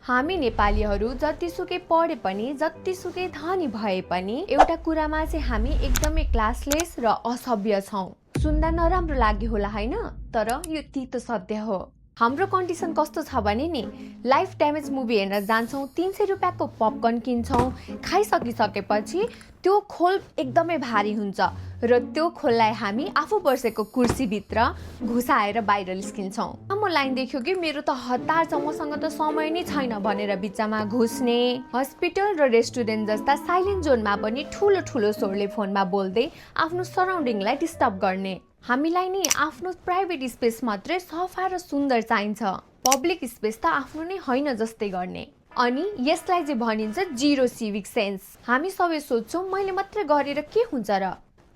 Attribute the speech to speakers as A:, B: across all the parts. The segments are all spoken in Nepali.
A: हामी नेपालीहरू जतिसुकै पढे पनि जतिसुकै धनी भए पनि एउटा कुरामा चाहिँ हामी एकदमै क्लासलेस र असभ्य छौं। सुन्दा नराम्रो लाग्यो होला हैन, तर यो तितो सत्य हो। हाम्रो कन्डिसन कस्तो छ भने नि, लाइफ ड्यामेज मुभी हेर्न जान्छौं, 300 रुपैयाँको पपकर्न किन्छौं, खाइसकिसकेपछि त्यो खोल एकदमै भारी हुन्छ र त्यो खोललाई हामी आफू बसेको कुर्सीभित्र घुसाएर बाहिर निस्किन्छौं। म लाइन देख्यो कि मेरो त हतार छ, मसँग त समय नै छैन भनेर बिचमा घुस्ने, हस्पिटल र रेस्टुरेन्ट जस्ता साइलेन्ट जोनमा पनि ठुलो ठुलो स्वरले फोनमा बोल्दै आफ्नो सराउन्डिङलाई डिस्टर्ब गर्ने। हामीलाई नि आफ्नो प्राइभेट स्पेस मात्रै सफा र सुन्दर चाहिन्छ, पब्लिक स्पेस त आफ्नो नै होइन जस्तै गर्ने। अनि यसलाई चाहिँ भनिन्छ जिरो सिभिक सेन्स। हामी सबै सोच्छौं मैले मात्रै गरेर के हुन्छ र,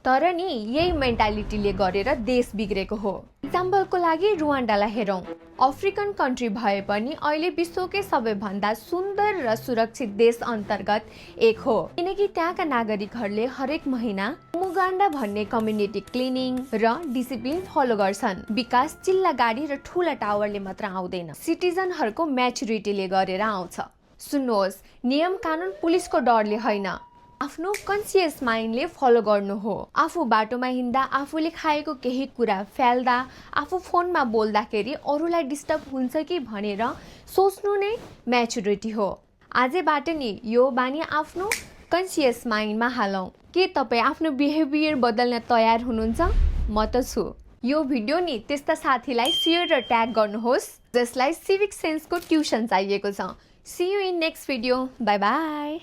A: तर नि यही मेन्टालिटीले गरेर देश बिग्रेको हो। इक्जाम्पलको लागि रुवान्डालाई हेरौं। अफ्रिकन कन्ट्री भए पनि अहिले विश्वकै सबैभन्दा सुन्दर र सुरक्षित देश अन्तर्गत एक हो, किनकि त्यहाँका नागरिकहरूले हरेक महिना मुगान्डा भन्ने कम्युनिटी क्लिनिङ र डिसिप्लिन फलो गर्छन्। विकास चिल्ला गाडी र ठुला टावरले मात्र आउँदैन, सिटिजनहरूको म्याचुरिटीले गरेर आउँछ। सुन्नुहोस्, नियम कानुन पुलिसको डरले होइन, आफ्नो कन्सियस माइन्डले फलो गर्नु हो। आफू बाटोमा हिँड्दा, आफूले खाएको केही कुरा फ्याल्दा, आफू फोनमा बोल्दाखेरि अरूलाई डिस्टर्ब हुन्छ कि भनेर सोच्नु नै म्याचुरिटी हो। आजैबाट नि यो बानी आफ्नो कन्सियस माइन्डमा हालौं। के तपाईँ आफ्नो बिहेभियर बदल्न तयार हुनुहुन्छ? म त छु। यो भिडियो नि त्यस्ता साथीलाई सेयर र ट्याग गर्नुहोस् जसलाई सिभिक सेन्सको ट्युसन चाहिएको छ। See you in next video. Bye bye.